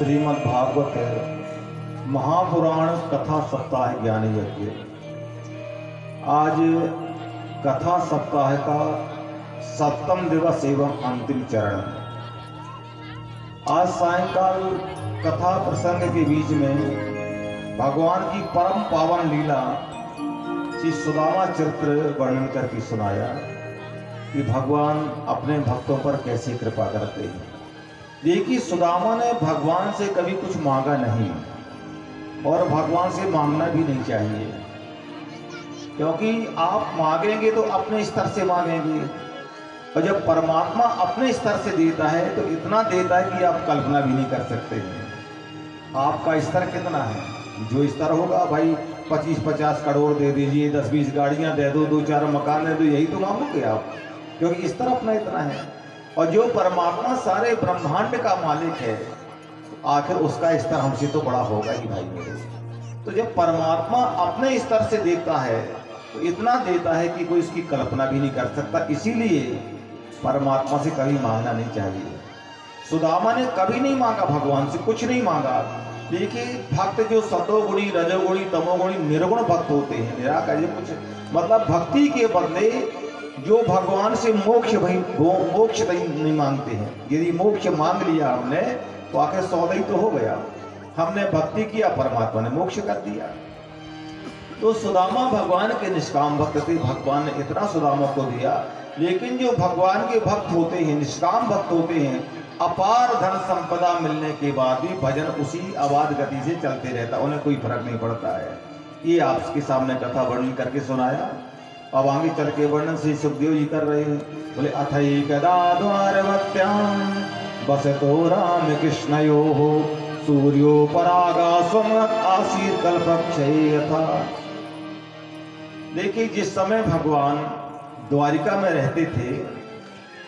श्रीमद् भागवत महापुराण कथा सप्ताह ज्ञान यज्ञ। आज कथा सप्ताह का 7वां दिवस एवं अंतिम चरण है। आज सायंकाल कथा प्रसंग के बीच में भगवान की परम पावन लीला श्री सुदामा चरित्र वर्णन करके सुनाया कि भगवान अपने भक्तों पर कैसे कृपा करते हैं। देखिए, सुदामा ने भगवान से कभी कुछ मांगा नहीं और भगवान से मांगना भी नहीं चाहिए, क्योंकि आप मांगेंगे तो अपने स्तर से मांगेंगे, और जब परमात्मा अपने स्तर से देता है तो इतना देता है कि आप कल्पना भी नहीं कर सकते हैं। आपका स्तर कितना है? जो स्तर होगा, भाई 25-50 करोड़ दे दीजिए, 10-20 गाड़ियां दे दो, 2-4 मकान दे दो, यही तो मांगोगे आप, क्योंकि स्तर अपना इतना है। और जो परमात्मा सारे ब्रह्मांड का मालिक है, तो आखिर उसका स्तर हमसे तो बड़ा होगा ही भाई मेरे। तो जब परमात्मा अपने स्तर से देता है तो इतना देता है कि कोई इसकी कल्पना भी नहीं कर सकता। इसीलिए परमात्मा से कभी मांगना नहीं चाहिए। सुदामा ने कभी नहीं मांगा, भगवान से कुछ नहीं मांगा। देखिए, भक्त जो सतोगुणी, रजोगुणी, तमोगुणी, निर्गुण भक्त होते हैं, निराकार कुछ मतलब भक्ति के बदले जो भगवान से मोक्ष नहीं मांगते हैं। यदि मोक्ष मांग लिया हमने तो आखिर सौदा ही तो हो गया। हमने भक्ति किया, परमात्मा ने मोक्ष कर दिया। तो सुदामा भगवान के निष्काम भक्त थे। भगवान ने इतना सुदामा को दिया। लेकिन जो भगवान के भक्त होते हैं, निष्काम भक्त होते हैं, अपार धन संपदा मिलने के बाद भी भजन उसी आवाज गति से चलते रहता, उन्हें कोई फर्क नहीं पड़ता है। ये आपके सामने कथा वर्णन करके सुनाया। अब आगे चल के वर्णन से सुखदेव जी कर रहे हैं। बोले अथई कदा द्वारवत्यां बसतो राम कृष्णयोः सूर्यो परागासम आसीत् कल्पक्षये यथा। देखिए, जिस समय भगवान द्वारिका में रहते थे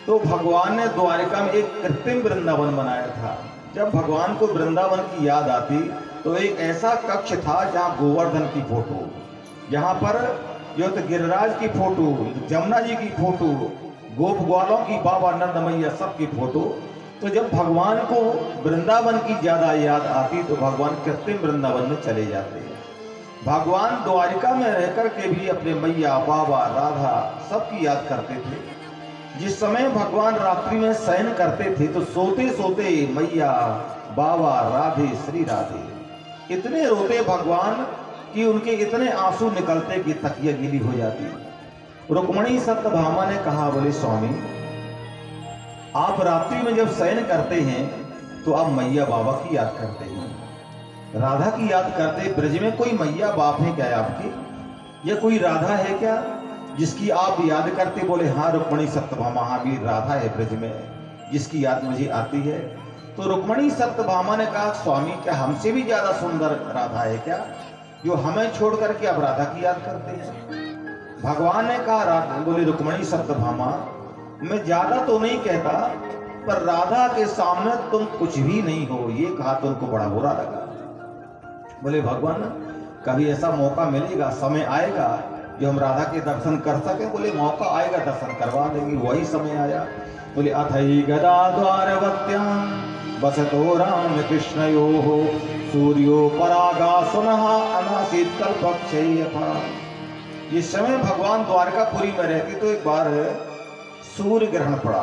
तो भगवान ने द्वारिका में एक कृत्रिम वृंदावन बनाया था। जब भगवान को वृंदावन की याद आती तो एक ऐसा कक्ष था जहाँ गोवर्धन की फोटो, जहाँ पर जो तो गिरिराज की फोटो, जमुना जी की फोटो, गोप ग्वालों की, बाबा नंद मैया सबकी फोटो। तो जब भगवान को वृंदावन की ज्यादा याद आती तो भगवान कृत्रिम वृंदावन में चले जाते हैं। भगवान द्वारिका में रहकर के भी अपने मैया, बाबा, राधा सबकी याद करते थे। जिस समय भगवान रात्रि में शयन करते थे तो सोते सोते मैया, बाबा, राधे, श्री राधे इतने रोते भगवान कि उनके इतने आंसू निकलते कि तकिया गीली हो जाती। रुक्मणी सत्यभामा ने कहा, बोले स्वामी, आप रात्रि में जब शयन करते हैं तो आप मैया बाबा की याद करते हैं, राधा की याद करते। ब्रज में कोई मैया बाप है क्या आपके, या कोई राधा है क्या जिसकी आप याद करते? बोले हाँ रुक्मणी सत्यभामा, हाँ भी राधा है ब्रज में जिसकी याद मुझे आती है। तो रुक्मणी सत्यभामा ने कहा, स्वामी क्या हमसे भी ज्यादा सुंदर राधा है क्या, जो हमें छोड़ करके आप राधा की याद करते हैं? भगवान ने कहा, राधा, बोले रुक्मणी सत्यभामा, मैं ज्यादा तो नहीं कहता, पर राधा के सामने तुम कुछ भी नहीं हो। ये कहा तो उनको बड़ा बुरा लगा। बोले भगवान, कभी ऐसा मौका मिलेगा, समय आएगा जो हम राधा के दर्शन कर सके? बोले मौका आएगा, दर्शन करवा देंगे। वही समय आया। बोले अथई गदा द्वारवत्यां बसतो राम कृष्णयोः सूर्यो परागासुनः अनासीत् कल्पक्षये यथा। इस समय भगवान द्वारकापुरी में रहते तो एक बार सूर्य ग्रहण पड़ा।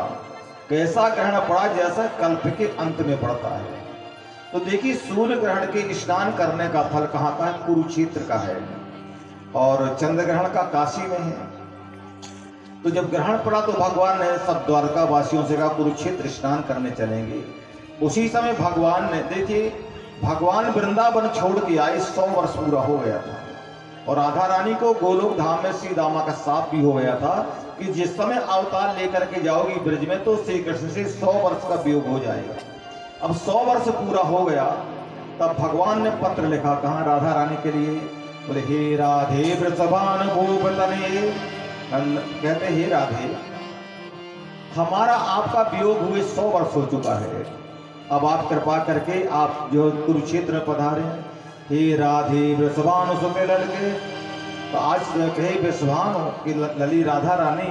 कैसा ग्रहण पड़ा? जैसा कल्प के अंत में पड़ता है। तो देखिए, सूर्य ग्रहण के स्नान करने का फल कहाँ का है? कुरुक्षेत्र का है, और चंद्र ग्रहण का काशी में है। तो जब ग्रहण पड़ा तो भगवान ने सब द्वारका वासियों से कहा, कुरुक्षेत्र स्नान करने चलेंगे। उसी समय भगवान ने, देखिए, भगवान वृंदावन छोड़ के आए, 100 वर्ष पूरा हो गया था, और राधा रानी को गोलोक धाम में श्री दामा का साप भी हो गया था कि जिस समय अवतार लेकर के जाओगी ब्रज में तो श्री कृष्ण से 100 वर्ष का वियोग हो जाएगा। अब 100 वर्ष पूरा हो गया, तब भगवान ने पत्र लिखा, कहा राधा रानी के लिए। बोले हे राधे वृषभान भूपतने, कहते हे राधे, हमारा आपका वियोग हुए 100 वर्ष हो चुका है। अब आप कृपा करके आप जो कुरुक्षेत्र में पधारे। हे राधे वृषभानु सुते ललके, तो आज कहे वृषभानु कि लली राधा रानी,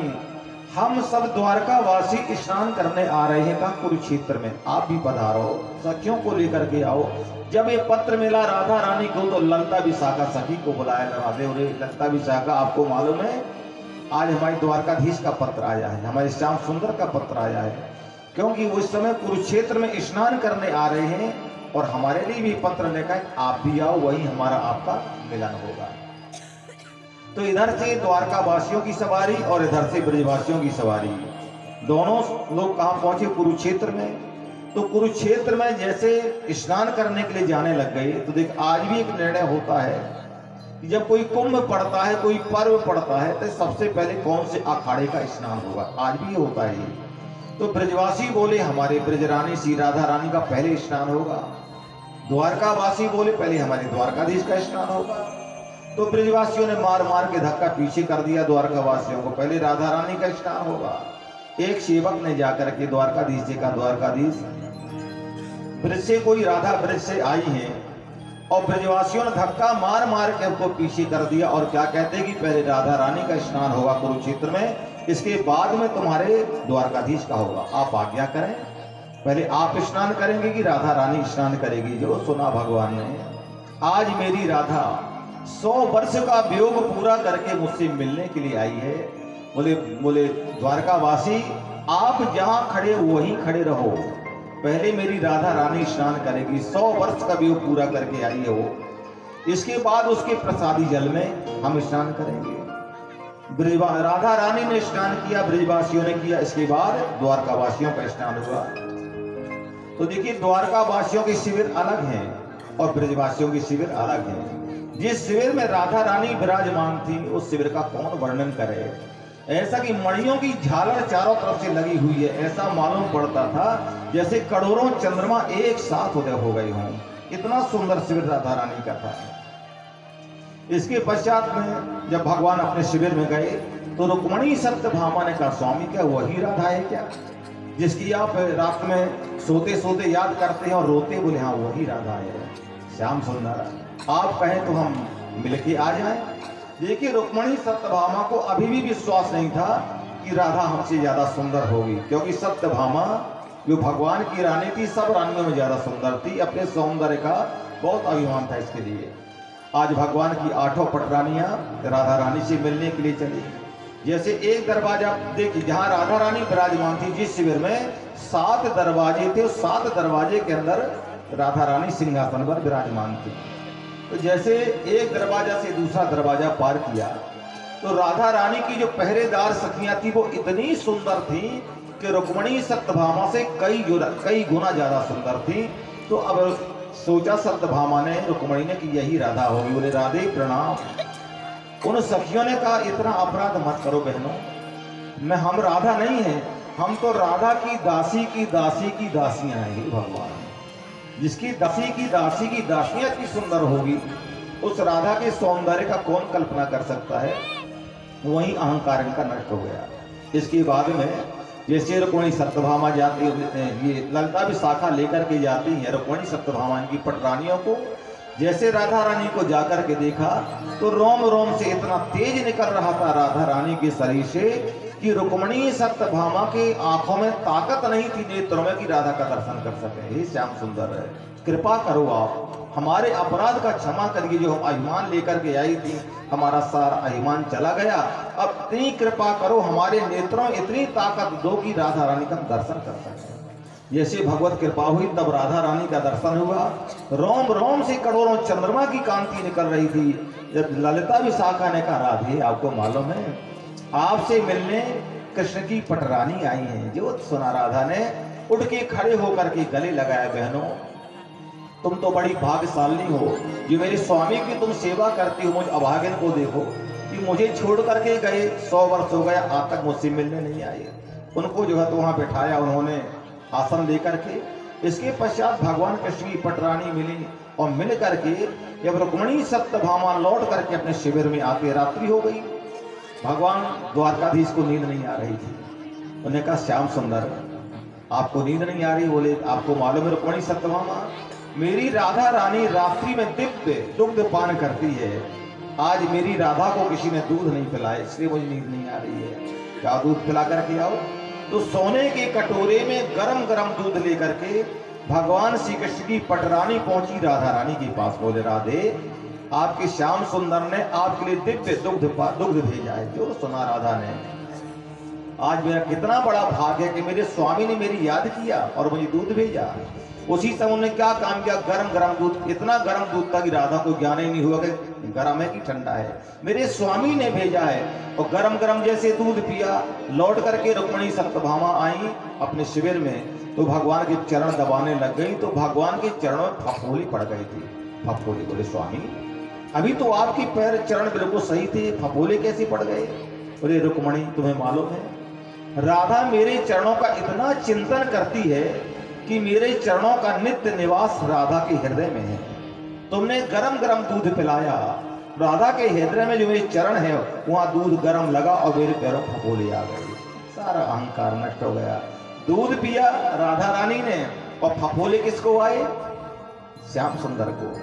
हम सब द्वारका वासी स्नान करने आ रहे हैं कहा कुरुक्षेत्र में, आप भी पधारो, सखियों को लेकर के आओ। जब ये पत्र मिला राधा रानी को तो ललता विशाखा सखी को बुलाया। राधे उरे ललता विशाखा, आपको मालूम है आज हमारे द्वारकाधीश का पत्र आया है, हमारे श्याम सुंदर का पत्र आया है, क्योंकि वो इस समय कुरुक्षेत्र में स्नान करने आ रहे हैं और हमारे लिए भी पत्र लिखा है, आप भी आओ, वही हमारा आपका मिलन होगा। तो इधर से द्वारका वासियों की सवारी और इधर से ब्रजवासियों की सवारी, दोनों लोग कहां पहुंचे? कुरुक्षेत्र में। तो कुरुक्षेत्र में जैसे स्नान करने के लिए जाने लग गए तो देख आज भी एक निर्णय होता है कि जब कोई कुंभ पड़ता है, कोई पर्व पड़ता है, तो सबसे पहले कौन से अखाड़े का स्नान होगा, आज भी होता है। तो ब्रजवासी बोले हमारे ब्रजरानी श्री राधा रानी का पहले स्नान होगा, द्वारकावासी बोले पहले हमारे द्वारकाधीश का स्नान होगा। तो ब्रजवासियों ने मार मार के धक्का पीछे कर दिया द्वारकावासियों को, पहले राधा रानी का स्नान होगा। एक सेवक ने जाकर के द्वारकाधीश जी का, द्वारकाधीश ब्रज से कोई राधा ब्रज से आई है, और ब्रजवासियों ने धक्का मार मार के उनको पीछे कर दिया और क्या कहते हैं कि पहले राधा रानी का स्नान होगा कुरुक्षेत्र में, इसके बाद में तुम्हारे द्वारकाधीश का होगा, आप आज्ञा करें, पहले आप स्नान करेंगे कि राधा रानी स्नान करेगी। जो सुना भगवान ने, आज मेरी राधा 100 वर्ष का वियोग पूरा करके मुझसे मिलने के लिए आई है। बोले द्वारकावासी आप जहां खड़े वहीं खड़े रहो, पहले मेरी राधा रानी स्नान करेगी, 100 वर्ष का वियोग पूरा करके आई है वो, इसके बाद उसके प्रसादी जल में हम स्नान करेंगे। राधा रानी ने स्नान किया, ब्रजवासियों ने किया, इसके बाद द्वारकावासियों का स्नान हुआ। तो देखिए द्वारकावासियों के शिविर अलग हैं और ब्रजवासियों के शिविर अलग हैं। जिस शिविर में राधा रानी विराजमान थी उस शिविर का कौन वर्णन करे। ऐसा कि मणियों की झालर चारों तरफ से लगी हुई है, ऐसा मालूम पड़ता था जैसे करोड़ों चंद्रमा एक साथ उदय हो गए हों, इतना सुंदर शिविर राधा रानी का था। इसके पश्चात में जब भगवान अपने शिविर में गए तो रुक्मणी सत्यभामा ने कहा स्वामी क्या वही राधा है क्या, जिसकी आप रात में सोते सोते याद करते हैं और रोते? बोले हाँ वही राधा है श्याम सुंदर, आप कहें तो हम मिलके आ जाएं। देखिए रुक्मणी सत्यभामा को अभी भी विश्वास नहीं था कि राधा हमसे ज्यादा सुंदर होगी, क्योंकि सत्यभामा जो भगवान की रानी थी सब रानियों में ज्यादा सुंदर थी, अपने सौंदर्य का बहुत अभिमान था इसके लिए। आज भगवान की 8 पटरानियां राधा रानी से मिलने के लिए चली। जैसे एक दरवाजा देखिए जहां राधा रानी विराजमान थी, जिस शिविर में 7 दरवाजे थे, उस 7 दरवाजे के अंदर राधा रानी सिंहासन पर विराजमान थी। तो जैसे एक दरवाजा से दूसरा दरवाजा पार किया तो राधा रानी की जो पहरेदार सखियां थी वो इतनी सुंदर थी कि रुक्मणी सत्यभामा से कई गुना ज्यादा सुंदर थी। तो अब सोचा सत्यभामा ने, रुक्मणी ने कि यही राधा होगी। बोले राधे प्रणाम। उन सखियों ने कहा इतना अपराध मत करो बहनों, मैं हम राधा नहीं है, हम तो राधा की दासी की दासी की दासियां हैं। भगवान जिसकी दासी की दासियां इतनी सुंदर होगी उस राधा के सौंदर्य का कौन कल्पना कर सकता है। वही अहंकार इनका नष्ट हो गया। इसके बाद में जैसे रुक्मणी सत्यभामा जाती, ये ललता विशाखा लेकर के जाती है रुक्मणी सत्यभामा की पटरानियों को, जैसे राधा रानी को जाकर के देखा तो रोम रोम से इतना तेज निकल रहा था राधा रानी के शरीर से कि रुक्मणी सत्यभामा के आंखों में ताकत नहीं थी नेत्रों में कि राधा का दर्शन कर सके। हे श्याम सुंदर है, कृपा करो आप हमारे अपराध का क्षमा करिए, जो हम अभिमान लेकर के आई थी हमारा सारा अभिमान चला गया, अब इतनी कृपा करो हमारे नेत्रों इतनी ताकत दो कि राधा रानी का दर्शन कर सके। जैसे भगवत कृपा हुई तब राधा रानी का दर्शन हुआ। रोम रोम से करोड़ों चंद्रमा की कांति निकल रही थी। जब ललिता विशाखा ने कहा राधे आपको मालूम है आपसे मिलने कृष्ण की पटरानी आई है। जो सुना राधा ने उठ के खड़े होकर के गले लगाया, बहनों तुम तो बड़ी भाग्यशाली हो जो मेरे स्वामी की तुम सेवा करती हो। मुझ अभागिन को देखो कि मुझे छोड़ करके गए, 100 वर्ष हो गया आज तक मुझसे मिलने नहीं आए। उनको जो है तो वहां बैठाया उन्होंने आसन लेकर के। इसके पश्चात भगवान कृष्ण की पटरानी मिली और मिल करके जब रुक्मणी सत्यभामा लौट करके अपने शिविर में आते रात्रि हो गई। भगवान द्वारकाधीश को नींद नहीं आ रही थी। उन्होंने कहा श्याम सुंदर आपको नींद नहीं आ रही? बोले आपको मालूम है रुक्मणी सत्यभामा मेरी राधा रानी रात्रि में दिव्य दुग्ध पान करती है, आज मेरी राधा को किसी ने दूध नहीं पिलाया इसलिए मुझे नींद नहीं आ रही है। क्या दूध पिला करके आओ। तो सोने के कटोरे में गरम गरम दूध लेकर के भगवान श्री कृष्ण की पटरानी पहुंची राधा रानी के पास। बोले राधे, आपके श्याम सुंदर ने आपके लिए दिव्य दुग्ध भेजा है। जो सुना राधा ने, आज मेरा कितना बड़ा भाग्य है कि मेरे स्वामी ने मेरी याद किया और मुझे दूध भेजा। उसी समय उन्होंने क्या काम किया, गरम गरम दूध, इतना गरम दूध था कि राधा को ज्ञान ही नहीं हुआ कि गरम है कि ठंडा है। मेरे स्वामी ने भेजा है। और गरम गरम जैसे दूध पिया, लौट करके रुक्मिणी सत्यभामा आई अपने शिविर में, तो भगवान के चरण दबाने लग गई। तो भगवान के चरणों में फफोली पड़ गई थी। फफोली, बोले स्वामी अभी तो आपके पैर चरण बिल्कुल सही थे, फफोले कैसे पड़ गए? बोले रुक्मिणी, तुम्हें मालूम है राधा मेरे चरणों का इतना चिंतन करती है कि मेरे चरणों का नित्य निवास राधा के हृदय में है। तुमने गरम गरम दूध पिलाया, राधा के हृदय में जो मेरे चरण है वहां दूध गरम लगा और मेरे पैरों फफोले आ गए। सारा अहंकार नष्ट हो गया। दूध पिया राधा रानी ने और फफोले किसको आए? श्याम सुंदर को।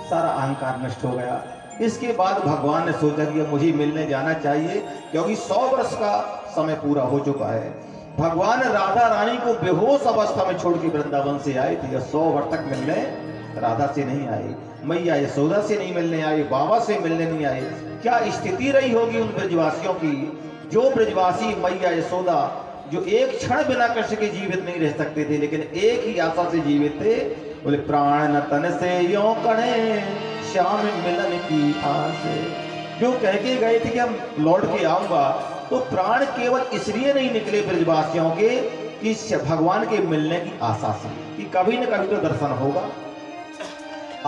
सारा अहंकार नष्ट हो गया। इसके बाद भगवान ने सोचा कि मुझे मिलने जाना चाहिए, क्योंकि 100 वर्ष का समय पूरा हो चुका है। भगवान राधा रानी को बेहोश अवस्था में छोड़ के वृंदावन से आए थे। 100 वर्ष तक मिलने राधा से नहीं आए, मैया यशोदा से नहीं मिलने आए, बाबा से मिलने नहीं आए। क्या स्थिति रही होगी उन ब्रजवासियों की, जो ब्रजवासी मैया यशोदा जो एक क्षण बिना कृष्ण के जीवित नहीं रह सकते थे, लेकिन एक ही आशा से जीवित थे। बोले प्राण न तन से यों कणे श्याम मिलन की आस। जो कह के गए थे कि हम लौट के आऊंगा, तो प्राण केवल इसलिए नहीं निकले ब्रजवासियों के कि भगवान के मिलने की आशा से कि कभी न कभी तो दर्शन होगा।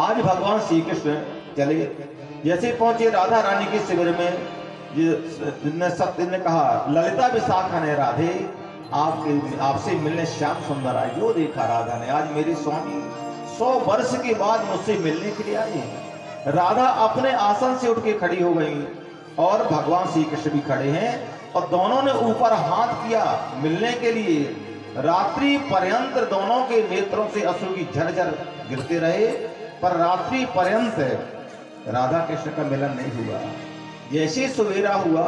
आज भगवान श्री कृष्ण चले, जैसे पहुंचे राधा रानी के शिविर में, ने कहा ललिता विशाखा ने राधे आपसे मिलने श्याम सुंदर आए। जो देखा राधा ने, आज मेरे स्वामी 100 वर्ष के बाद मुझसे मिलने के लिए आए। राधा अपने आसन से उठ के खड़ी हो गई और भगवान श्री कृष्ण भी खड़े हैं और दोनों ने ऊपर हाथ किया मिलने के लिए। रात्रि पर्यंत दोनों के नेत्रों से अश्रु की झरझर गिरते रहे, पर रात्रि पर्यंत राधा कृष्ण का मिलन नहीं हुआ। जैसे सवेरा हुआ,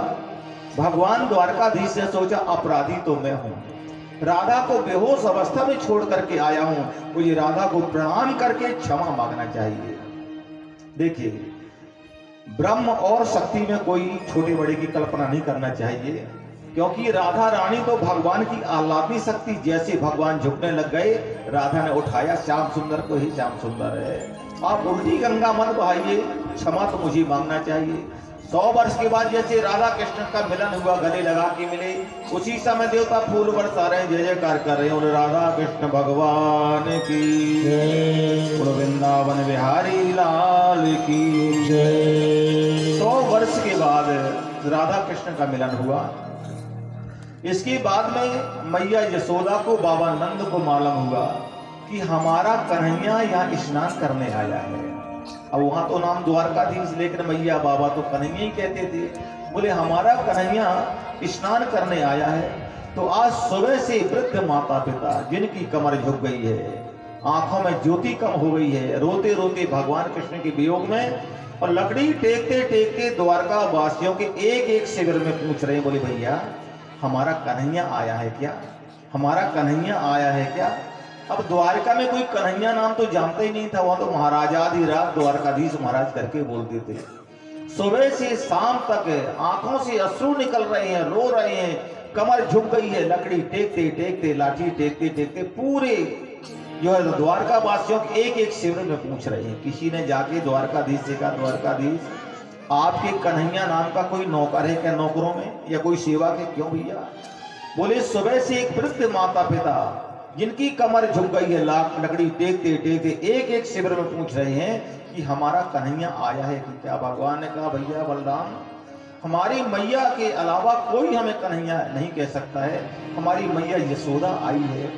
भगवान द्वारकाधीश ने सोचा अपराधी तो मैं हूं, राधा को बेहोश अवस्था में छोड़ करके आया हूं, मुझे राधा को प्रणाम करके क्षमा मांगना चाहिए। देखिए, ब्रह्म और शक्ति में कोई छोटे बड़े की कल्पना नहीं करना चाहिए, क्योंकि राधा रानी तो भगवान की आह्लादनी शक्ति, जैसे भगवान झुकने लग गए, राधा ने उठाया श्याम सुंदर को, ही श्याम सुंदर है, आप उल्टी गंगा मत बहाइए, क्षमा तो मुझे मांगना चाहिए। 100 वर्ष के बाद जैसे राधा कृष्ण का मिलन हुआ, गले लगा के मिले, उसी समय देवता फूल बरसा रहे, जय जयकार कर रहे हैं, राधा कृष्ण भगवान की जय, वृंदावन बिहारी लाल की जय। 100 वर्ष के बाद राधा कृष्ण का मिलन हुआ। इसके बाद में मैया यशोदा को, बाबा नंद को मालूम हुआ कि हमारा कन्हैया यहाँ स्नान करने आया है। अब वहां तो नाम द्वारकाधीश, लेकिन मैया बाबा तो कन्हैया ही कहते थे। बोले हमारा कन्हैया स्नान करने आया है। तो आज सुबह से वृद्ध माता पिता जिनकी कमर झुक गई है, आंखों में ज्योति कम हो गई है, रोते रोते भगवान कृष्ण के वियोग में, और लकड़ी टेकते टेकते द्वारका वासियों के एक एक शिविर में पूछ रहे हैं, बोले भैया हमारा कन्हैया आया है क्या, हमारा कन्हैया आया है क्या। अब द्वारका में कोई कन्हैया नाम तो जानता ही नहीं था, वहां तो महाराजाधिराज द्वारकाधीश महाराज करके बोलते थे। सुबह से शाम तक आंखों से अश्रु निकल रहे हैं, रो रहे हैं, कमर झुक गई है, लकड़ी टेकते टेकते, लाठी टेकते टेकते पूरे जो है द्वारका वासियों के एक एक शिविर में पूछ रहे हैं। किसी ने जाके द्वारकाधीश से कहा, द्वारकाधीश आपके कन्हैया नाम का कोई नौकर है क्या नौकरों में, या कोई सेवा के? क्यों भैया? बोले सुबह से एक वृद्ध माता पिता जिनकी कमर झुक गई है, लकड़ी टेकते टेकते एक एक शिविर में पूछ रहे हैं कि हमारा कन्हैया आया है कि क्या। भगवान ने कहा, भैया बलराम, हमारी मैया के अलावा कोई हमें कन्हैया नहीं कह सकता है, हमारी मैया यशोदा आई है।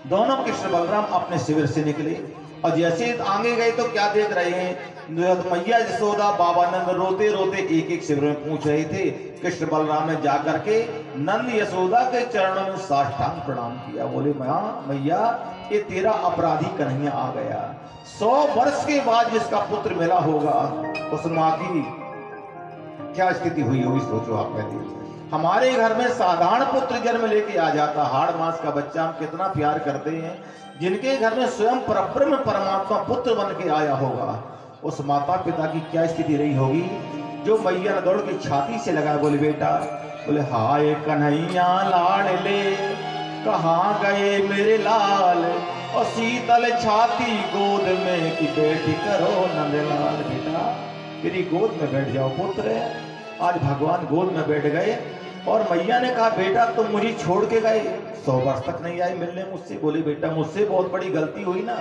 दोनों कृष्ण बलराम अपने शिविर से निकले और जैसे आगे गए तो क्या देख रहे हैं, मैया यशोदा बाबा नंद रोते रोते एक एक शिविर में पूछ रहे थे। कृष्ण बलराम ने जाकर के नंद यशोदा के चरणों में साष्टांग प्रणाम किया। बोले मैया ये तेरा अपराधी कन्हैया आ गया। 100 वर्ष के बाद जिसका पुत्र मिला होगा, उस माँ की क्या स्थिति हुई होगी, सोचो आप पहले। हमारे घर में साधारण पुत्र जन्म लेके आ जाता, हाड़ मास का बच्चा, हम कितना प्यार करते हैं। जिनके घर में स्वयं परब्रह्म परमात्मा पुत्र बन के आया होगा, उस माता पिता की क्या स्थिति रही होगी, जो मैया ने दौड़ के छाती से लगाया, बोले बेटा, बोले हाय कन्हैया लाडले, कहाँ गए मेरे लाल, और शीतल छाती गोद में कि बैठी करो नंदलाल। बेटा तेरी गोद में बैठ जाओ पुत्र। आज भगवान गोद में बैठ गए और मैया ने कहा बेटा तुम मुझे छोड़ के गए, 100 वर्ष तक नहीं आई मिलने मुझसे। बोले बेटा मुझसे बहुत बड़ी गलती हुई ना,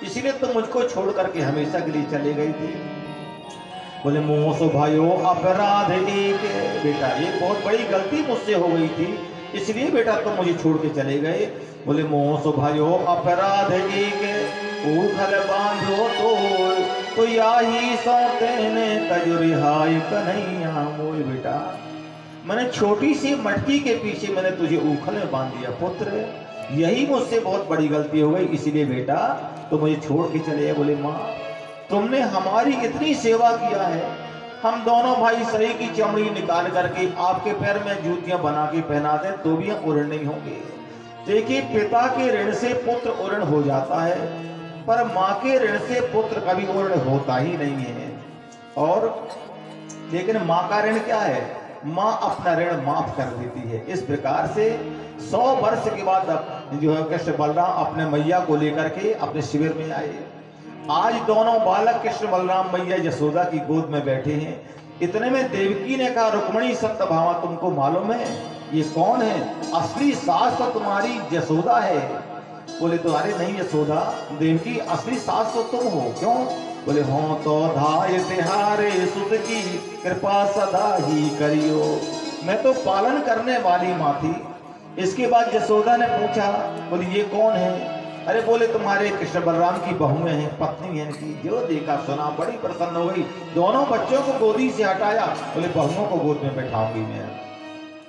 इसीलिए तुम मुझको छोड़ करके हमेशा के लिए चले गई थी। बोले मोह सो भाइयों अपराध एक, बेटा ये बहुत बड़ी गलती मुझसे हो गई थी, इसलिए बेटा तुम मुझे छोड़ के चले गए। बोले मोह सो भाइयों अपराध एक, उखल बांधो तो याही सौते ने तजुरिहाई कन्हैया मोल। बेटा मैंने छोटी सी मटकी के पीछे मैंने तुझे उखल में बांध दिया पुत्र, यही मुझसे बहुत बड़ी गलती हो गई, इसीलिए बेटा तो मुझे छोड़ के चले। बोले माँ तुमने हमारी इतनी सेवा किया है, हम दोनों भाई शरीर की चमड़ी निकाल करके आपके पैर में जूतियां बना के पहना दें तो भी हम उऋण नहीं होंगे। देखिए पिता के ऋण से पुत्र उऋण हो जाता है, पर माँ के ऋण से पुत्र कभी उऋण होता ही नहीं है। और लेकिन माँ का ऋण क्या है, माँ अपना ऋण माफ कर देती है। इस प्रकार से 100 वर्ष के बाद जो है कृष्ण बलराम अपने मैया को लेकर के अपने शिविर में आए। आज दोनों बालक कृष्ण बलराम मैया यशोदा की गोद में बैठे हैं। इतने में देवकी ने कहा रुक्मणी सत्यभामा तुमको मालूम है ये कौन है, असली सास तो तुम्हारी यशोदा है। बोले तो अरे नहीं यशोदा, देवकी असली सास तो तुम हो। क्यों? बोले हो तो धाय तिहारे सुत की कृपा सदा ही करियो, मैं तो पालन करने वाली माँ थी। इसके बाद यशोदा ने पूछा, बोले ये कौन है? अरे बोले तुम्हारे कृष्ण बलराम की बहुएं हैं, पत्नी है इनकी। जो देखा सुना बड़ी प्रसन्न हो गई, दोनों बच्चों को गोदी से हटाया, बोले बहुओं को गोद में बैठाऊंगी मैं।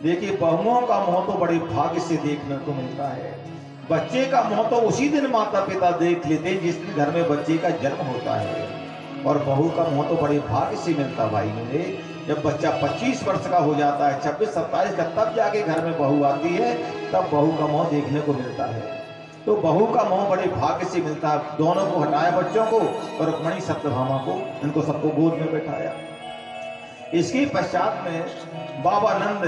देखिए बहुओं का मोह तो बड़े भाग्य से देखने को मिलता है। बच्चे का मोह तो उसी दिन माता पिता देख लेते हैं जिस दिन घर में बच्चे का जन्म होता है, और बहू का मोह तो बड़े भाग्य से मिलता भाई मेरे। जब बच्चा 25 वर्ष का हो जाता है, 26-27 का, तब जाके घर में बहू आती है, तब बहू का मोह देखने को मिलता है। तो बहू का मोह बड़े भाग्य से मिलता है। दोनों को हटाया बच्चों को और रुक्मणी सत्यभामा को, इनको सबको गोद में बैठाया। इसके पश्चात में बाबा नंद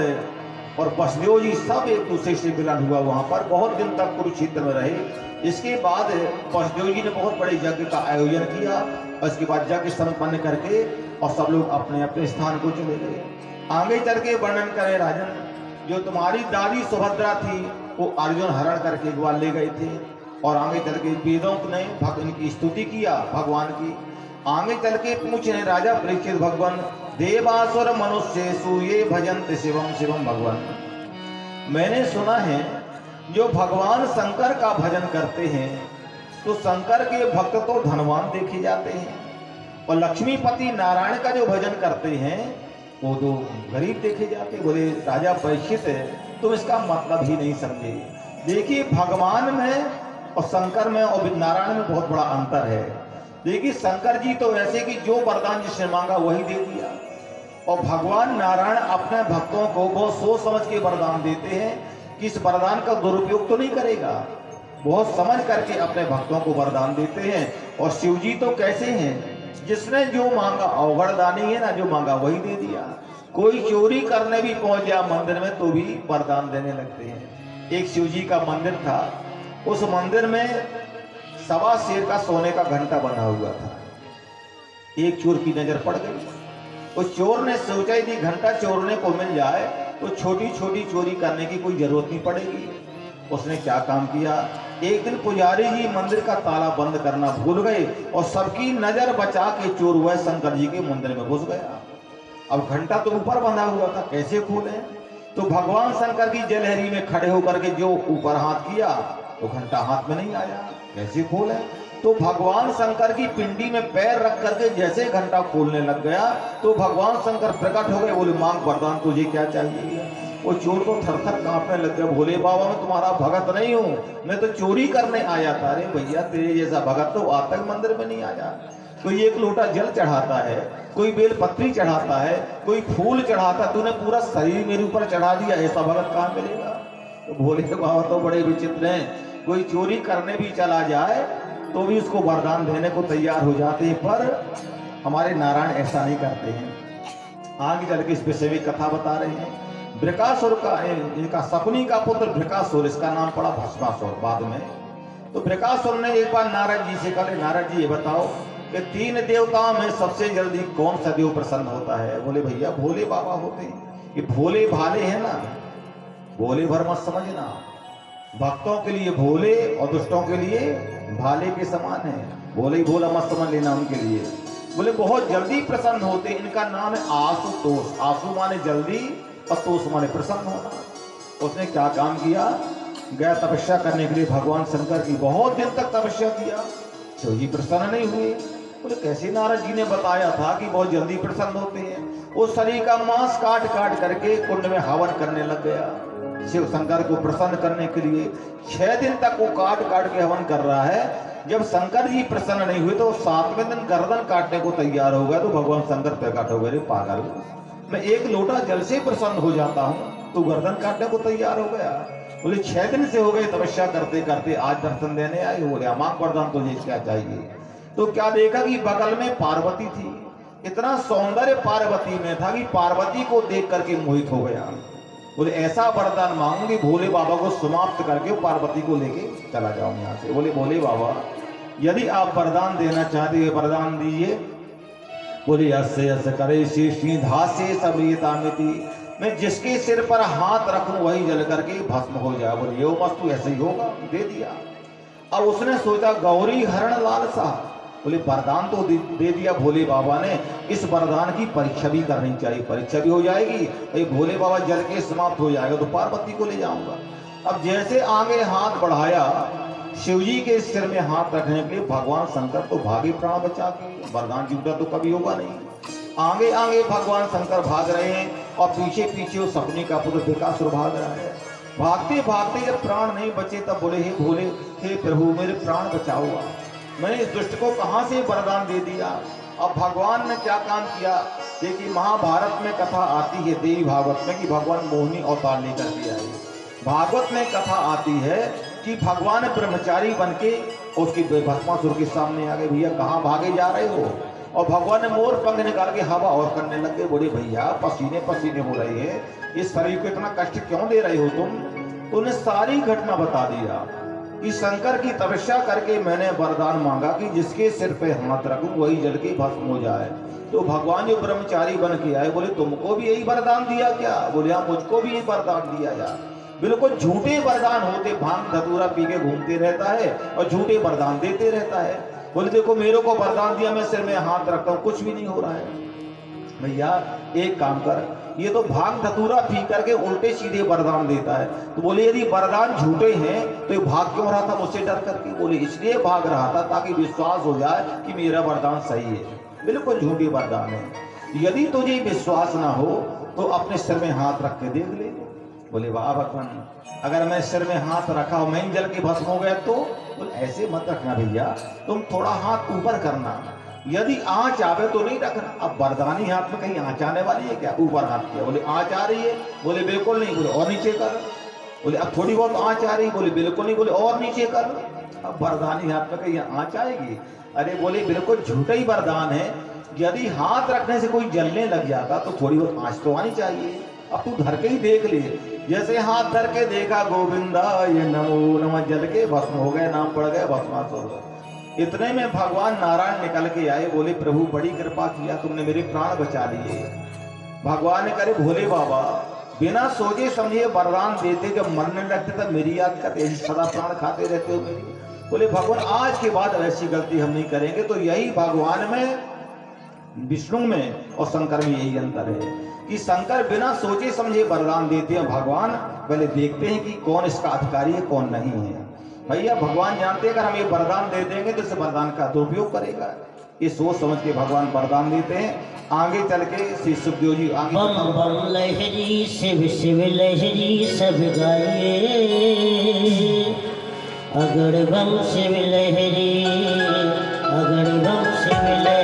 और वसुदेव जी सब एक दूसरे से मिलन हुआ। वहां पर बहुत दिन तक कुरुक्षेत्र में रहे। इसके बाद वसुदेव जी ने बहुत बड़े यज्ञ का आयोजन किया और इसके बाद यज्ञ संपन्न करके और सब लोग अपने अपने स्थान को चले गए। आगे चल के वर्णन करें राजन, जो तुम्हारी दादी सुभद्रा थी वो अर्जुन हरण करके ग्वाल ले गए थे, और आगे चल के वेदों ने इनकी स्तुति किया भगवान की। आगे चल के पूछ रहे राजा परीक्षित, भगवान देवासुर मनुष्य सूये भजंत शिवम शिवम भगवान, मैंने सुना है जो भगवान शंकर का भजन करते हैं तो शंकर के भक्त तो धनवान देखे जाते हैं, और लक्ष्मीपति नारायण का जो भजन करते हैं वो तो गरीब देखे जाते। बोले राजा परीक्षित तुम इसका मतलब ही नहीं समझे। देखिए भगवान में और शंकर में और नारायण में बहुत बड़ा अंतर है। देखिए शंकर जी तो ऐसे कि जो वरदान जिसने मांगा वही दे दिया, और भगवान नारायण अपने भक्तों को बहुत सोच समझ के वरदान देते हैं कि इस वरदान का दुरुपयोग तो नहीं करेगा, बहुत समझ करके अपने भक्तों को वरदान देते हैं। और शिव जी तो कैसे हैं, जिसने जो मांगा, वरदानी है ना, जो मांगा वही दे दिया। कोई चोरी करने भी पहुंच गया मंदिर में तो भी वरदान देने लगते हैं। एक शिव जी का मंदिर था, उस मंदिर में 1.25 शेर का सोने का घंटा बना हुआ था। एक चोर की नजर पड़ गई, उस चोर ने सोचा यदि घंटा चोरने को मिल जाए तो छोटी छोटी चोरी करने की कोई जरूरत नहीं पड़ेगी। उसने क्या काम किया, एक दिन पुजारी जी मंदिर का ताला बंद करना भूल गए और सबकी नजर बचा के चोर हुआ शंकर जी के मंदिर में घुस गया। अब घंटा तो ऊपर बंधा हुआ था, कैसे खोले? तो भगवान शंकर की जलहरी में खड़े होकर के जो ऊपर हाथ किया तो घंटा हाथ में नहीं आया, कैसे खोले? तो भगवान शंकर की पिंडी में पैर रख करके जैसे घंटा खोलने लग गया तो भगवान शंकर प्रकट हो गए। बोले मांग वरदान, तुझे क्या चाहिए? वो चोर को थर-थर कांपने लग गया। भोले बाबा मैं तुम्हारा भगत नहीं हूँ, मैं तो चोरी करने आया था। अरे भैया तेरे जैसा भगत तो आज तक मंदिर में नहीं आया, कोई एक लोटा जल चढ़ाता है, कोई बेलपत्री चढ़ाता है, कोई फूल चढ़ाता है, तूने पूरा शरीर मेरे ऊपर चढ़ा दिया, ऐसा भगत कहाँ मिलेगा? तो भोले बाबा तो बड़े विचित्र हैं, कोई चोरी करने भी चला जाए तो भी उसको वरदान देने को तैयार हो जाते हैं, पर हमारे नारायण ऐसा नहीं करते हैं। आगे चल के इस विषय में कथा बता रहे हैं। वृकासुर का, इनका शकुनी का पुत्र वृकासुर, इसका नाम पड़ा भस्मासुर बाद में। तो वृकासुर ने एक बार नारद जी से कहा, नारद जी ये बताओ कि 3 देवताओं में सबसे जल्दी कौन सा देव प्रसन्न होता है? बोले भैया भोले बाबा होते हैं। ये भोले भाले हैं ना, भोले भर मत समझना, भक्तों के लिए भोले और दुष्टों के लिए भाले के समान है। भोले ही भोला मत समझ लेना उनके लिए। बोले बहुत जल्दी प्रसन्न होते, इनका नाम है आशुतोष। आशु माने जल्दी और तोष माने प्रसन्न होना। उसने क्या काम किया? गया तपस्या करने के लिए भगवान शंकर की, बहुत दिन तक तपस्या किया, शिव जी प्रसन्न नहीं हुए। बोले कैसे? नारद जी ने बताया था कि बहुत जल्दी प्रसन्न होते हैं। उस शरीर का मांस काट काट करके कुंड में हवन करने लग गया शिव शंकर को प्रसन्न करने के लिए। 6 दिन तक वो काट काट के हवन कर रहा है। जब शंकर जी प्रसन्न नहीं हुए तो 7वें दिन गर्दन काटने को तैयार हो गया। तो भगवान शंकर प्रकट हो गए, पागल, मैं एक लोटा जल से प्रसन्न हो जाता हूँ, तो गर्दन काटने को तैयार हो गया। बोले 6 दिन से हो गए तपस्या करते करते, आज दर्शन देने आए हो गया, मांग वरदान तुझे क्या चाहिए? तो क्या देखा कि बगल में पार्वती थी। इतना सौंदर्य पार्वती में था कि पार्वती को देख करके मोहित हो गया। बोले ऐसा वरदान मांगूंगी भोले बाबा को समाप्त करके पार्वती को लेके चला जाऊं यहाँ से। बोले भोले बाबा यदि आप वरदान देना चाहते हैं वरदान दीजिए। बोले यस्य यस्य करे शीधासे सबरीतामिति, मैं जिसके सिर पर हाथ रखूं वही जल करके भस्म हो जाए। बोले यो मस्तु ऐसे ही होगा, दे दिया। अब उसने सोचा गौरी हरण लालसा, बोले वरदान तो दे दिया भोले बाबा ने, इस वरदान की परीक्षा भी करनी चाहिए, परीक्षा भी हो जाएगी, भाई भोले बाबा जल के समाप्त हो जाएगा तो पार्वती को ले जाऊंगा। अब जैसे आगे हाथ बढ़ाया शिवजी के सिर में हाथ रखने के लिए, भगवान शंकर तो भागे प्राण बचा के, वरदान झूठा तो कभी होगा नहीं। आगे आगे भगवान शंकर भाग रहे हैं और पीछे पीछे वो शकुनी का पुत्र वृकासुर भाग रहा है। भागते भागते जब प्राण नहीं बचे तब बोले हे भोले, हे प्रभु मेरे प्राण बचाओ, मैंने इस दुष्ट को कहां से वरदान दे दिया। अब भगवान ने क्या काम किया? देखिए महाभारत में कथा आती है देवी भागवत में कि भगवान मोहिनी अवतार लेकर के आए। भागवत में कथा आती है कि भगवान ब्रह्मचारी बनके उसकी भस्मासुर के सामने आ गए, भैया कहाँ भागे जा रहे हो? और भगवान ने मोर पंख निकाल के हवा और करने लग गए। बोले भैया पसीने पसीने हो रहे हैं, इस शरीर को इतना कष्ट क्यों दे रहे हो तुम? तो उन्हें सारी घटना बता दिया कि शंकर की तपस्या करके मैंने वरदान मांगा कि जिसके सिर पे हाथ रखूं वही जल के भस्म हो जाए। तो भगवान जो ब्रह्मचारी बन के आए, बोले तुमको भी यही वरदान दिया क्या? बोले हाँ मुझको भी यही वरदान दिया यार। बिल्कुल झूठे वरदान होते, भांग धतूरा पी के घूमते रहता है और झूठे वरदान देते रहता है। बोले देखो मेरे को वरदान दिया, मैं सिर में हाथ रखता हूँ, कुछ भी नहीं हो रहा है। भैया एक काम कर, ये तो भांग धतूरा पी करके उल्टे सीधे वरदान देता है। तो बोले यदि वरदान झूठे हैं तो ये भाग क्यों रहा था मुझसे डर करके? बोले इसलिए भाग रहा था ताकि विश्वास हो जाए कि मेरा वरदान सही है। बिल्कुल झूठे वरदान है। यदि तुझे विश्वास ना हो तो अपने सिर में हाथ रख के देख ले। बोले वाह भगवान, अगर मैं सिर में हाथ रखा और मैं जल के भस्म हो गया तो? बोले ऐसे मत रखना भैया, तुम थोड़ा हाथ ऊपर करना, यदि आंच आवे तो नहीं रखना। अब वरदानी हाथ में कहीं आंच आने वाली है क्या? ऊपर हाथ किया, बोले आंच आ रही है? बोले बिल्कुल नहीं। बोले और नीचे कर। बोले अब थोड़ी बहुत आंच आ रही? बोले बिल्कुल नहीं। बोले और नीचे कर। अब वरदानी हाथ में कहीं आंच आएगी? अरे बोले बिल्कुल झूठा ही वरदान है। यदि हाथ रखने से कोई जलने लग जाता तो थोड़ी बहुत आंच तो आनी चाहिए। अब तू धर के ही देख ले। जैसे हाथ धर के देखा, गोविंदा ये नमो नमः, जल के भस्म हो गए, नाम पड़ गया भस्मासुर। इतने में भगवान नारायण निकल के आए। बोले प्रभु बड़ी कृपा किया, तुमने मेरे प्राण बचा लिए। भगवान ने करे भोले बाबा बिना सोचे समझे वरदान देते, जब मरने लगते तब मेरी याद करते, सदा प्राण खाते रहते हो मेरी। बोले भगवान आज के बाद ऐसी गलती हम नहीं करेंगे। तो यही भगवान में, विष्णु में और शंकर में यही अंतर है कि शंकर बिना सोचे समझे वरदान देते हैं, भगवान पहले देखते हैं कि कौन इसका अधिकारी है कौन नहीं है। भैया भगवान जानते हैं अगर हम ये वरदान दे देंगे तो इस वरदान का दुरुपयोग करेगा, ये सोच समझ के भगवान वरदान देते हैं। आगे चल के श्री सुखदेव जी आगे बम बम लहरी शिव शिव लहरी सब गाइए, अगड़ बम शिव लहरी, अगड़ बम शिव लहरी।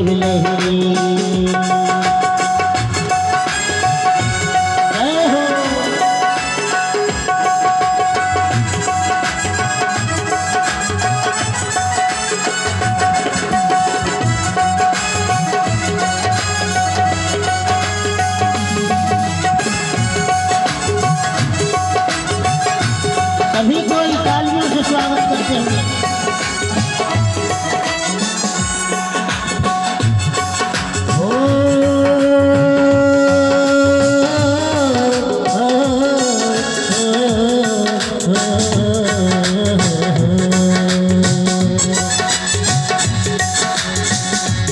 शिव लहरी। सभी कोई तालियों से स्वागत करते हैं।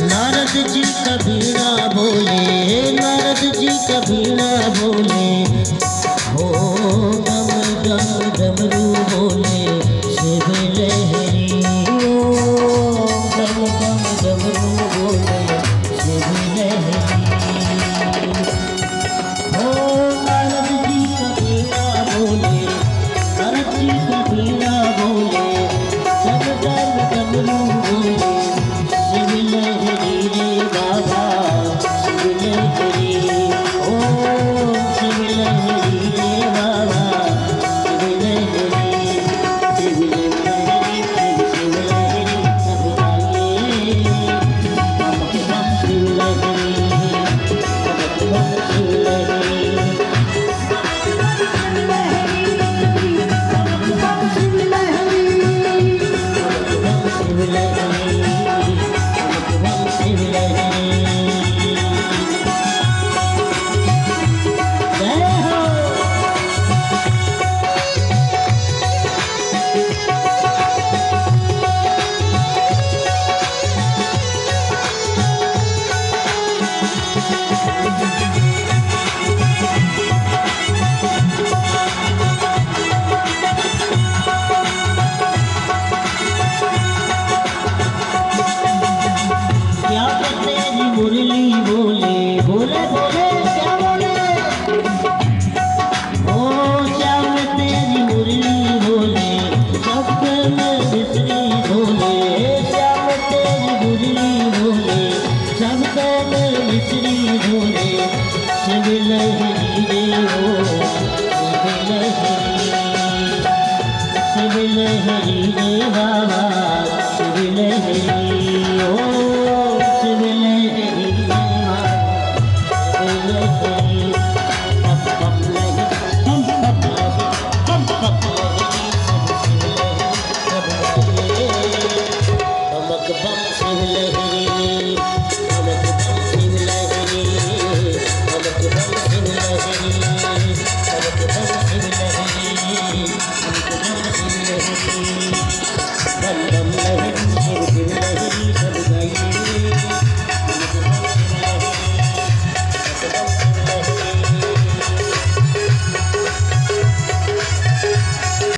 नारद जी कबीरा बोले, नारद जी कबीरा बोले, हो गम गम डमरू बोले शिव लहरी। ओ गम गम डमरू बोले शिव लहरी। हो नारद जी कबीरा बोले, नारद जी कबीरा बोले, गम गम डमरू बोले शिव लहरी रे बाबा शिव लहरी। ओ शिव लहरी रे बाबा शिव लहरी। शिव लहरी शिव लहरी सब गाइए, नमक बम शिव लहरी, नमक बम शिव लहरी। क्या तेरी मुरली